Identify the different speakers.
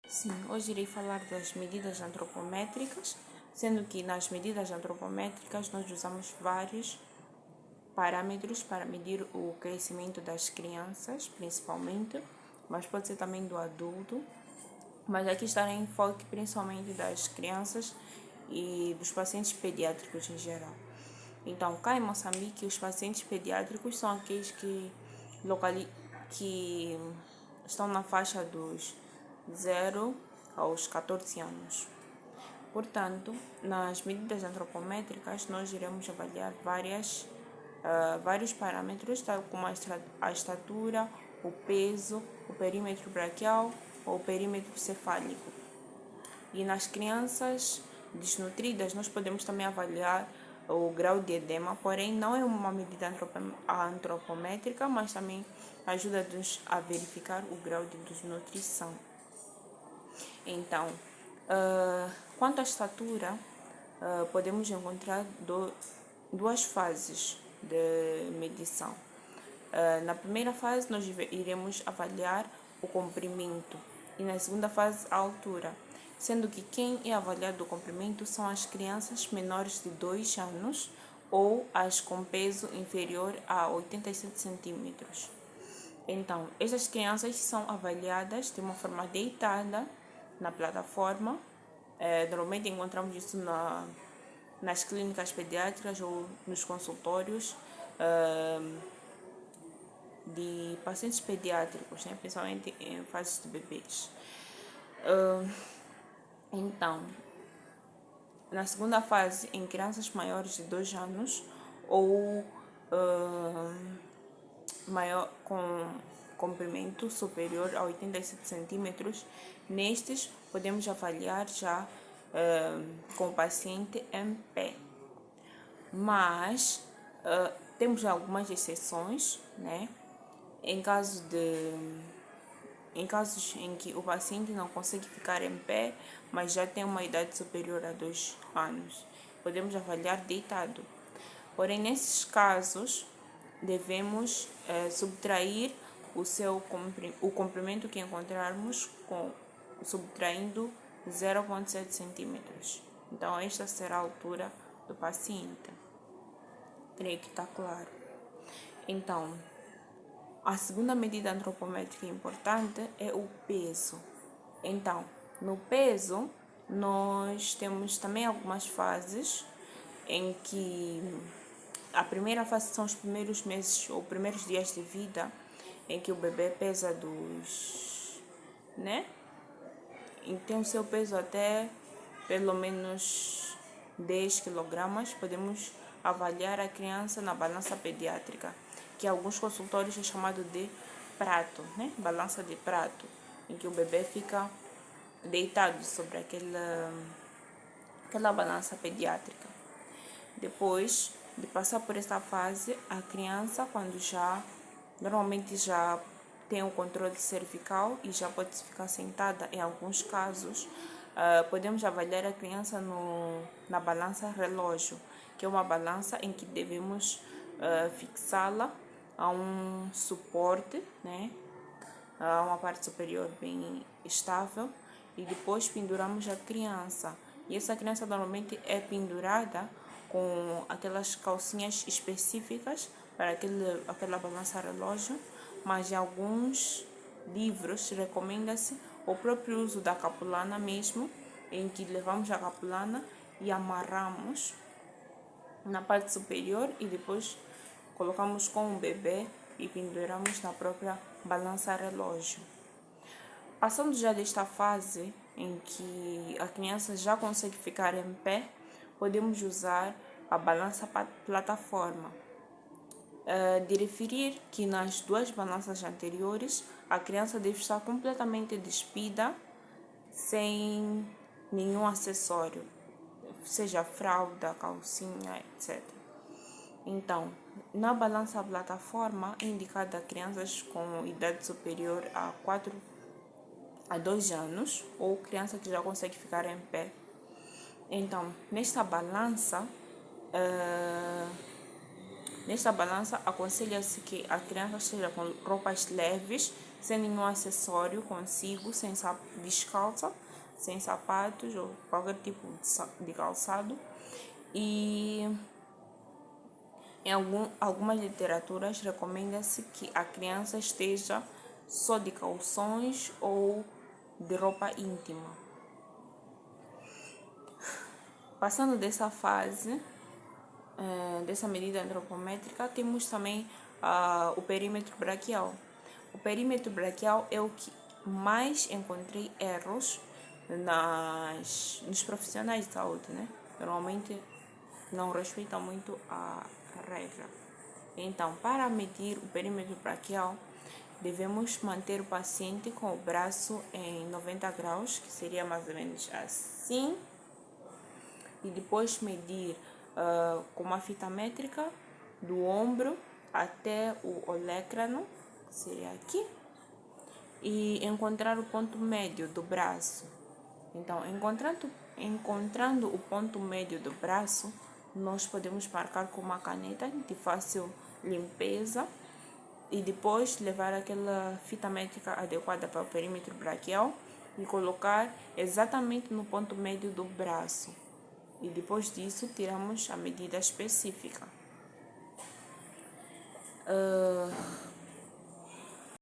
Speaker 1: Sim, hoje irei falar das medidas antropométricas, sendo que nas medidas antropométricas nós usamos vários parâmetros para medir o crescimento das crianças, principalmente, mas pode ser também do adulto. Mas aqui estará em foco principalmente das crianças e dos pacientes pediátricos em geral. Então, cá em Moçambique, os pacientes pediátricos são aqueles que estão na faixa dos 0 aos 14 anos. Portanto, nas medidas antropométricas, nós iremos avaliar vários parâmetros, tal como a estatura, o peso, o perímetro braquial ou o perímetro cefálico. E nas crianças desnutridas, nós podemos também avaliar o grau de edema, porém não é uma medida antropométrica, mas também ajuda-nos a verificar o grau de desnutrição. Então, quanto à estatura, podemos encontrar duas fases de medição. Na primeira fase, nós iremos avaliar o comprimento e na segunda fase, a altura, sendo que quem é avaliado o comprimento são as crianças menores de 2 anos ou as com peso inferior a 87 centímetros. Então, estas crianças são avaliadas de uma forma deitada na plataforma. Normalmente encontramos isso nas clínicas pediátricas ou nos consultórios de pacientes pediátricos, né? Principalmente em fases de bebês. Então, na segunda fase, em crianças maiores de 2 anos ou maior, com comprimento superior a 87 centímetros, nestes podemos avaliar já com o paciente em pé. Mas temos algumas exceções, né? Em casos em que o paciente não consegue ficar em pé, mas já tem uma idade superior a 2 anos, podemos avaliar deitado. Porém, nesses casos, devemos subtrair o comprimento que encontrarmos subtraindo 0,7 centímetros. Então, esta será a altura do paciente. Creio que está claro. Então, a segunda medida antropométrica importante é o peso. Então, no peso, nós temos também algumas fases em que a primeira fase são os primeiros meses ou primeiros dias de vida, em que o bebê pesa e tem o seu peso até pelo menos 10 kg. Podemos avaliar a criança na balança pediátrica, que em alguns consultórios é chamado de prato, né? Balança de prato, em que o bebê fica deitado sobre aquela balança pediátrica. Depois de passar por essa fase, a criança, quando normalmente já tem o controle cervical e já pode ficar sentada, em alguns casos, podemos avaliar a criança na balança relógio, que é uma balança em que devemos fixá-la a um suporte, né? A uma parte superior bem estável, e depois penduramos a criança. E essa criança normalmente é pendurada com aquelas calcinhas específicas para aquela balança relógio, mas em alguns livros recomenda-se o próprio uso da capulana mesmo, em que levamos a capulana e amarramos na parte superior e depois colocamos com o bebê e penduramos na própria balança relógio. Passando já desta fase em que a criança já consegue ficar em pé, podemos usar a balança plataforma. De referir que nas duas balanças anteriores, a criança deve estar completamente despida, sem nenhum acessório, seja fralda, calcinha, etc. Então, na balança plataforma, é indicada a crianças com idade superior a 2 anos ou criança que já consegue ficar em pé. Então, nesta balança aconselha-se que a criança esteja com roupas leves, sem nenhum acessório consigo, descalça, sem sapatos ou qualquer tipo de calçado. E em algumas literaturas recomenda-se que a criança esteja só de calções ou de roupa íntima. Passando dessa fase, dessa medida antropométrica, temos também o perímetro braquial. O perímetro braquial é o que mais encontrei erros nos profissionais de saúde, né? Normalmente não respeitam muito a regra. Então, para medir o perímetro braquial, devemos manter o paciente com o braço em 90 graus, que seria mais ou menos assim, e depois medir com uma fita métrica do ombro até o olecrano, que seria aqui, e encontrar o ponto médio do braço. Então, encontrando o ponto médio do braço, nós podemos marcar com uma caneta de fácil limpeza e depois levar aquela fita métrica adequada para o perímetro braquial e colocar exatamente no ponto médio do braço. E depois disso, tiramos a medida específica.